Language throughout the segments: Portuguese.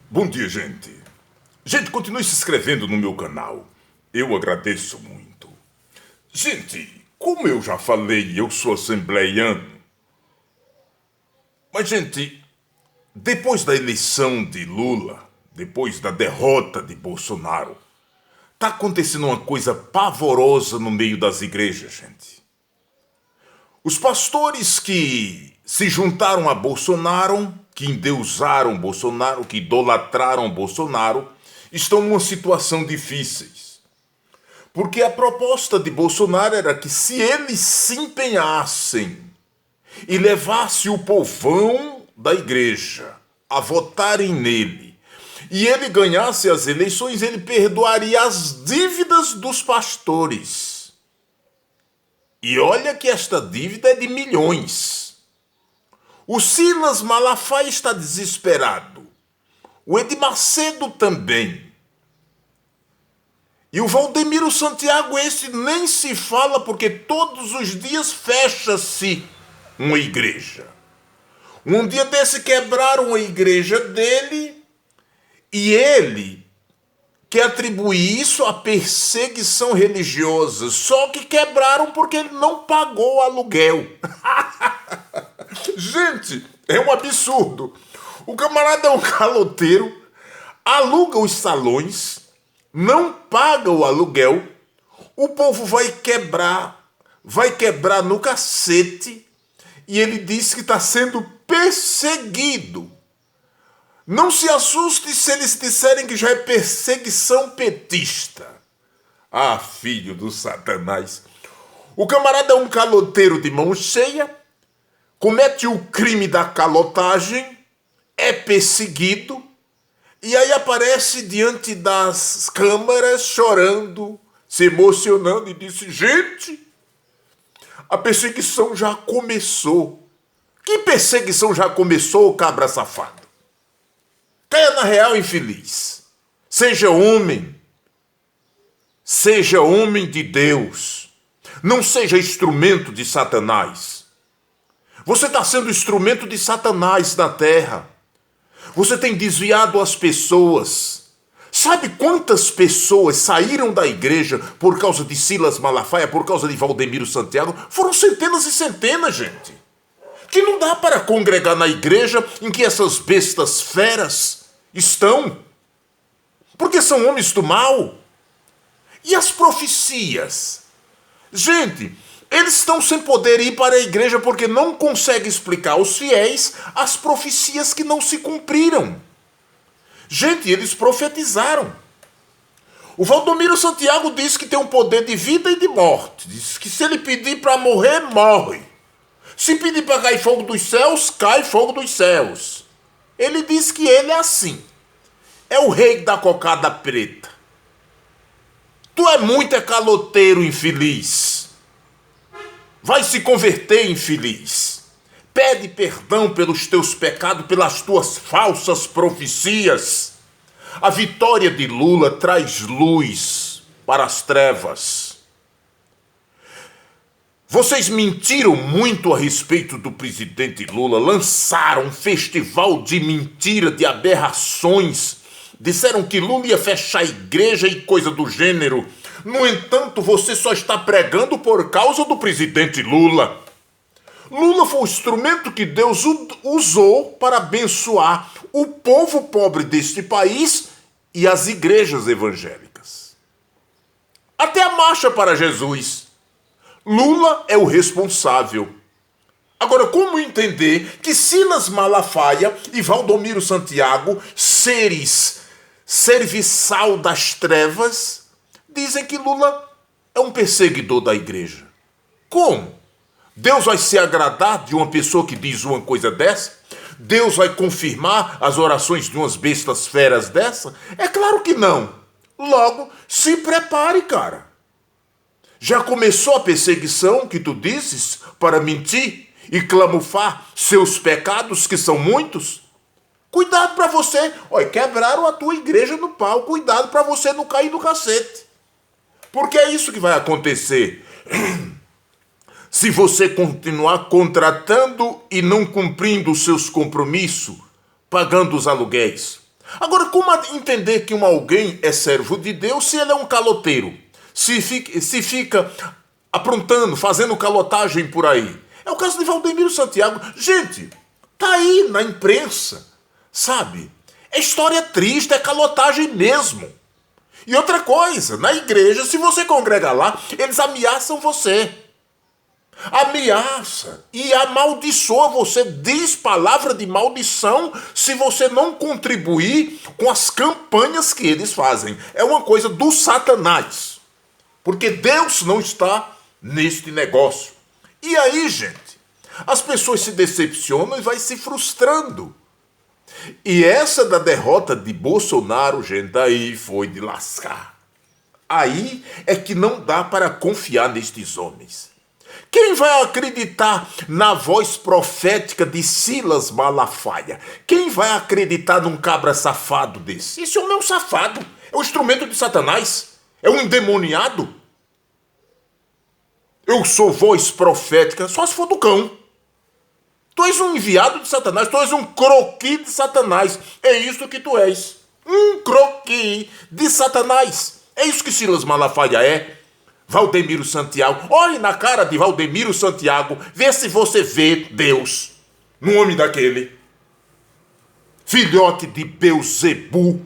Bom dia, gente. Gente, continue se inscrevendo no meu canal. Eu agradeço muito. Gente, como eu já falei, eu sou assembleiano. Mas, gente, depois da eleição de Lula, depois da derrota de Bolsonaro, tá acontecendo uma coisa pavorosa no meio das igrejas, gente. Os pastores que se juntaram a Bolsonaro, que endeusaram Bolsonaro, que idolatraram Bolsonaro, estão numa situação difícil. Porque a proposta de Bolsonaro era que se eles se empenhassem e levasse o povão da igreja a votarem nele, e ele ganhasse as eleições, ele perdoaria as dívidas dos pastores. E olha que esta dívida é de milhões. O Silas Malafaia está desesperado. O Edir Macedo também. E o Valdemiro Santiago, esse nem se fala, porque todos os dias fecha-se uma igreja. Um dia desse quebraram a igreja dele e ele quer atribuir isso à perseguição religiosa. Só que quebraram porque ele não pagou o aluguel. Gente, é um absurdo. O camarada é um caloteiro, aluga os salões, não paga o aluguel, o povo vai quebrar no cacete, e ele diz que está sendo perseguido. Não se assuste se eles disserem que já é perseguição petista. Ah, filho do Satanás. O camarada é um caloteiro de mão cheia, comete o crime da calotagem, é perseguido, e aí aparece diante das câmaras chorando, se emocionando e disse: gente, a perseguição já começou. Que perseguição já começou, cabra safado? Caia na real, infeliz. Seja homem de Deus. Não seja instrumento de Satanás. Você está sendo instrumento de Satanás na terra. Você tem desviado as pessoas. Sabe quantas pessoas saíram da igreja por causa de Silas Malafaia, por causa de Valdemiro Santiago? Foram centenas e centenas, gente. Que não dá para congregar na igreja em que essas bestas feras estão. Porque são homens do mal. E as profecias? Gente, eles estão sem poder ir para a igreja porque não conseguem explicar aos fiéis as profecias que não se cumpriram. Gente, eles profetizaram. O Valdemiro Santiago diz que tem um poder de vida e de morte. Diz que se ele pedir para morrer, morre. Se pedir para cair fogo dos céus, cai fogo dos céus. Ele diz que ele é assim. É o rei da cocada preta. Tu é muito caloteiro, infeliz. Vai se converter, infeliz. Pede perdão pelos teus pecados, pelas tuas falsas profecias. A vitória de Lula traz luz para as trevas. Vocês mentiram muito a respeito do presidente Lula, lançaram um festival de mentira, de aberrações. Disseram que Lula ia fechar a igreja e coisa do gênero. No entanto, você só está pregando por causa do presidente Lula. Lula foi o instrumento que Deus usou para abençoar o povo pobre deste país e as igrejas evangélicas. Até a Marcha para Jesus. Lula é o responsável. Agora, como entender que Silas Malafaia e Valdemiro Santiago, seres serviçal das trevas, dizem que Lula é um perseguidor da igreja? Como? Deus vai se agradar de uma pessoa que diz uma coisa dessa? Deus vai confirmar as orações de umas bestas feras dessa? É claro que não. Logo, se prepare, cara. Já começou a perseguição que tu dizes para mentir e clamufar seus pecados, que são muitos? Cuidado para você. Olha, quebraram a tua igreja no pau. Cuidado para você não cair no cacete. Porque é isso que vai acontecer. Se você continuar contratando e não cumprindo os seus compromissos, pagando os aluguéis. Agora, como entender que alguém é servo de Deus se ele é um caloteiro? Se fica aprontando, fazendo calotagem por aí? É o caso de Valdemiro Santiago. Gente, tá aí na imprensa, sabe? É história triste, é calotagem mesmo. E outra coisa, na igreja, se você congrega lá, eles ameaçam você. Ameaça e amaldiçoa você, diz palavra de maldição se você não contribuir com as campanhas que eles fazem. É uma coisa do Satanás, porque Deus não está neste negócio. E aí, gente, as pessoas se decepcionam e vai se frustrando. E essa da derrota de Bolsonaro, gente, aí foi de lascar. Aí é que não dá para confiar nestes homens. Quem vai acreditar na voz profética de Silas Malafaia? Quem vai acreditar num cabra safado desse? Esse homem é um safado. É um instrumento de Satanás. É um endemoniado. Eu sou voz profética só se for do cão. Tu és um enviado de Satanás. Tu és um croqui de Satanás. É isso que tu és. Um croqui de Satanás. É isso que Silas Malafaia é. Valdemiro Santiago, olhe na cara de Valdemiro Santiago, vê se você vê Deus no homem daquele. Filhote de Beuzebu,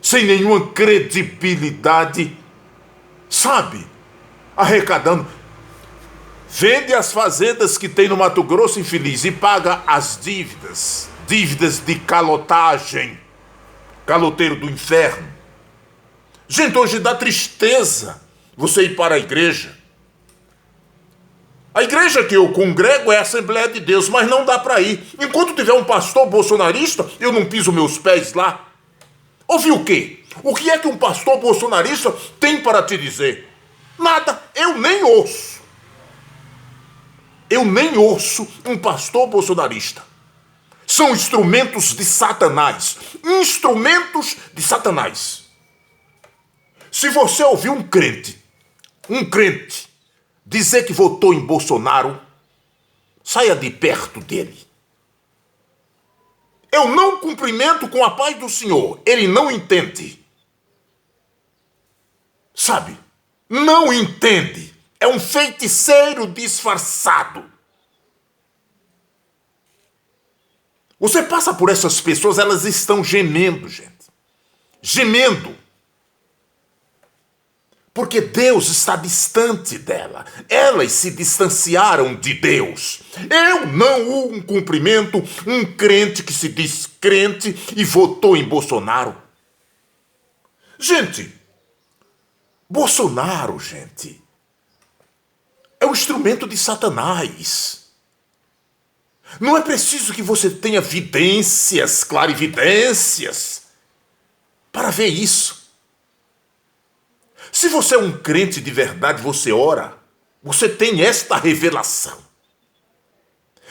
sem nenhuma credibilidade, sabe? Arrecadando, vende as fazendas que tem no Mato Grosso, infeliz, e paga as dívidas de calotagem, caloteiro do inferno. Gente, hoje dá tristeza você ir para a igreja. A igreja que eu congrego é a Assembleia de Deus, mas não dá para ir. Enquanto tiver um pastor bolsonarista, eu não piso meus pés lá. Ouviu o quê? O que é que um pastor bolsonarista tem para te dizer? Nada, eu nem ouço. Eu nem ouço um pastor bolsonarista. São instrumentos de Satanás. Instrumentos de Satanás. Se você ouvir um crente dizer que votou em Bolsonaro, saia de perto dele. Eu não cumprimento com a paz do Senhor. Ele não entende. Sabe? Não entende. É um feiticeiro disfarçado. Você passa por essas pessoas, elas estão gemendo, gente. Gemendo. Porque Deus está distante dela. Elas se distanciaram de Deus. Eu não o cumprimento um crente que se diz crente e votou em Bolsonaro. Gente, Bolsonaro, gente, é um instrumento de Satanás. Não é preciso que você tenha vidências, clarividências, para ver isso. Se você é um crente de verdade, você ora, você tem esta revelação.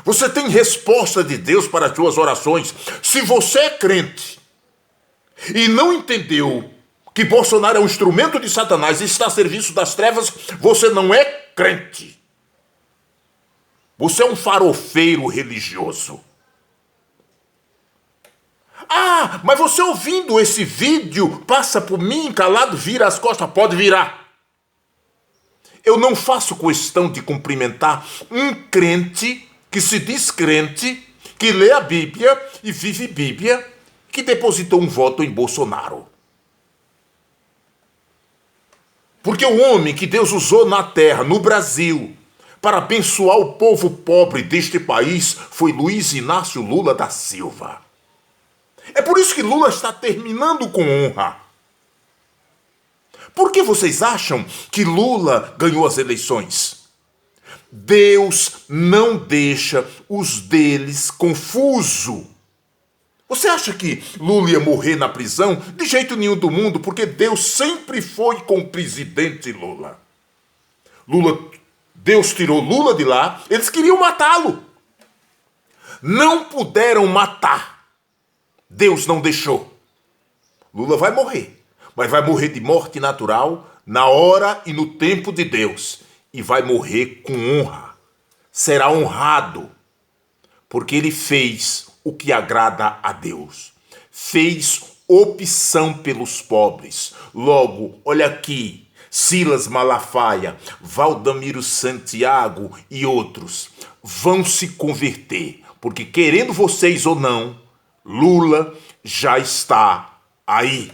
Você tem resposta de Deus para as suas orações. Se você é crente e não entendeu que Bolsonaro é um instrumento de Satanás e está a serviço das trevas, você não é crente. Você é um farofeiro religioso. Ah, mas você ouvindo esse vídeo, passa por mim calado, vira as costas, pode virar. Eu não faço questão de cumprimentar um crente que se diz crente, que lê a Bíblia e vive Bíblia, que depositou um voto em Bolsonaro. Porque o homem que Deus usou na terra, no Brasil, para abençoar o povo pobre deste país foi Luiz Inácio Lula da Silva. É por isso que Lula está terminando com honra. Por que vocês acham que Lula ganhou as eleições? Deus não deixa os deles confuso. Você acha que Lula ia morrer na prisão? De jeito nenhum do mundo, porque Deus sempre foi com o presidente Lula. Deus tirou Lula de lá, eles queriam matá-lo. Não puderam matar. Deus não deixou. Lula vai morrer, mas vai morrer de morte natural, na hora e no tempo de Deus. E vai morrer com honra. Será honrado, porque ele fez o que agrada a Deus. fez opção pelos pobres. Logo, olha aqui, Silas Malafaia, Valdamiro Santiago e outros vão se converter, porque querendo vocês ou não, Lula já está aí.